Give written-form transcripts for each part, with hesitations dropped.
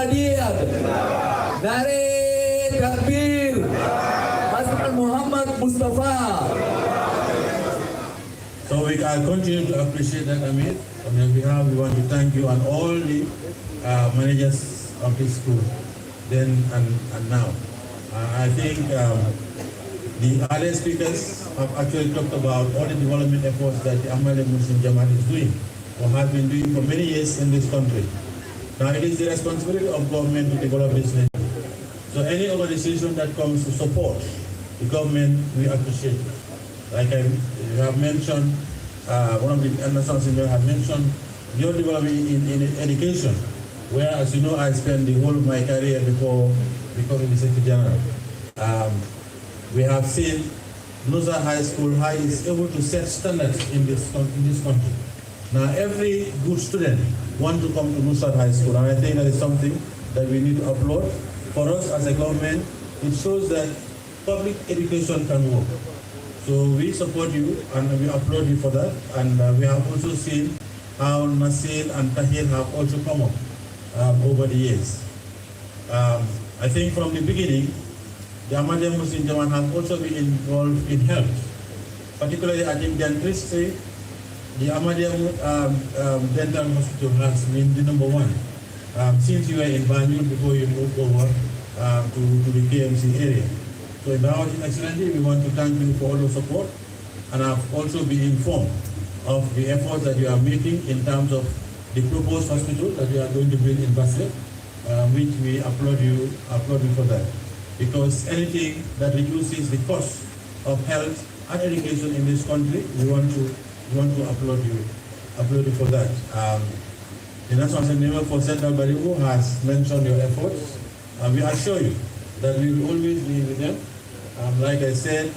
Muhammadiyah. Nare Takbir. Hazrat Muhammad Mustafa. So we continue to appreciate that, Amir. On your behalf, we want to thank you and all the managers of this school, then and now. I think the other speakers have actually talked about all the development efforts that the Ahmadiyya Muslim Jamaat is doing or has been doing for many years in this country. Now it is the responsibility of government to develop this nation. So any organization that comes to support the government, we appreciate it. Like I have mentioned, one of the Emerson's have mentioned your development in education, where, as you know, I spent the whole of my career before becoming the Secretary General. We have seen Nusa High School High is able to set standards in this country. Now, every good student wants to come to Nusa High School, and I think that is something that we need to applaud. For us as a government, it shows that public education can work. So we support you and we applaud you for that. And we have also seen how Nasir and Tahir have also come up over the years. I think from the beginning, the Ahmadiyya Muslim Jamaat have also been involved in health. Particularly, I think dentistry, the Ahmadiyya Dental Hospital has been the number one. Since you were in Banjul before you moved over to the KMC area. So now, Excellency, we want to thank you for all your support, and I've also been informed of the efforts that you are making in terms of the proposed hospital that you are going to build in Basel, which we applaud you for that. Because anything that reduces the cost of health and education in this country, we want to applaud you for that. The National Assembly for Central Barigo has mentioned your efforts, and we assure you that we will always be with them. Like I said,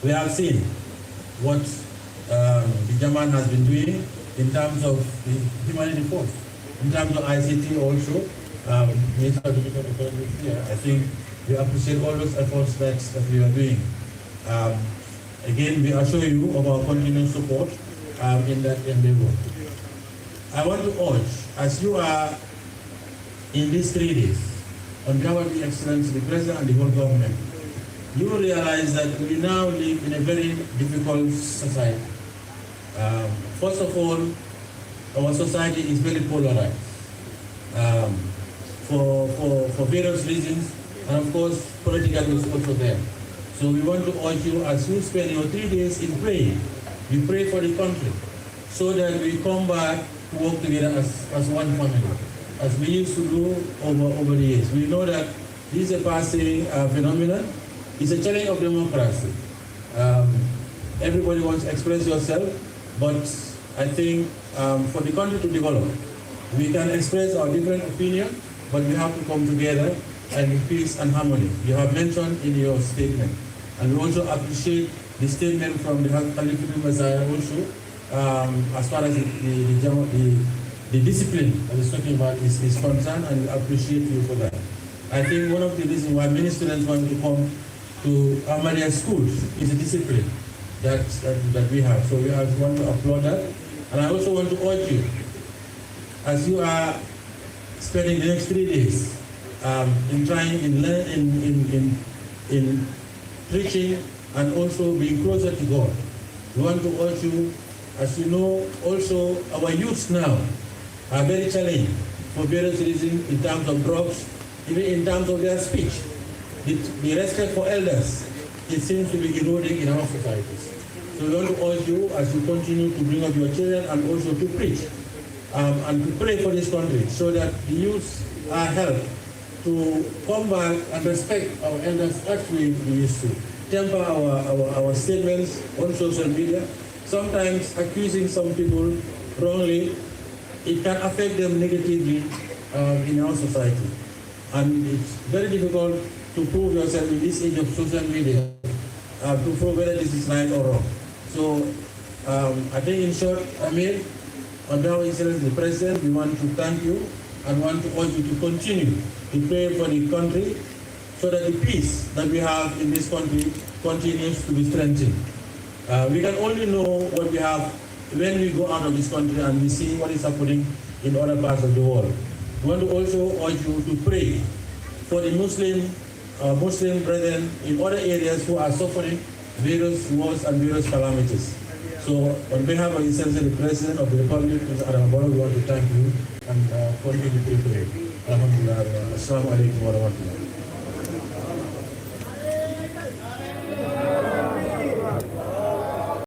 we have seen what the Jamaat has been doing in terms of the humanity force, in terms of ICT also. I think we appreciate all those efforts that we are doing. Again, we assure you of our continued support in that endeavor. I want to urge, as you are in these 3 days, on behalf of the Excellency, the President and the whole government, you will realize that we now live in a very difficult society. First of all, our society is very polarized for various reasons, and of course, political is also there. So we want to urge you, as you spend your 3 days in praying, you pray for the country, so that we come back to work together as one family, as we used to do over the years. We know that this is a passing phenomenon. It's a challenge of democracy. Everybody wants to express yourself, but I think for the country to develop, we can express our different opinions, but we have to come together and in peace and harmony. You have mentioned in your statement. And we also appreciate the statement from the Khalifatul Messiah also, as far as the discipline that is talking about is concerned, and we appreciate you for that. I think one of the reasons why many students want to come to Ahmadiyya schools is the discipline that we have. So we want to applaud that. And I also want to urge you, as you are spending the next 3 days in trying in preaching and also being closer to God, we want to urge you, as you know, also our youths now are very challenging for various reasons in terms of drugs, even in terms of their speech. The respect for elders, it seems to be eroding in our societies. So we want to urge you, as you continue to bring up your children and also to preach and to pray for this country, so that the youth are helped to come back and respect our elders as we used to. Temper our statements on social media, sometimes accusing some people wrongly. It can affect them negatively in our society. And it's very difficult to prove yourself in this age of social media, to prove whether this is right or wrong. So I think in short, Amir, on behalf of Excellency the President, we want to thank you and want to urge you to continue to pray for the country, so that the peace that we have in this country continues to be strengthened. We can only know what we have when we go out of this country and we see what is happening in other parts of the world. We want to also urge you to pray for the Muslim brethren in other areas who are suffering various wars and various calamities. So on behalf of essentially the President of the Republic, Mr. Adam Barrow, we want to thank you and continue to pray for you. Alhamdulillah. Assalamu alaikum wa rahmatullah.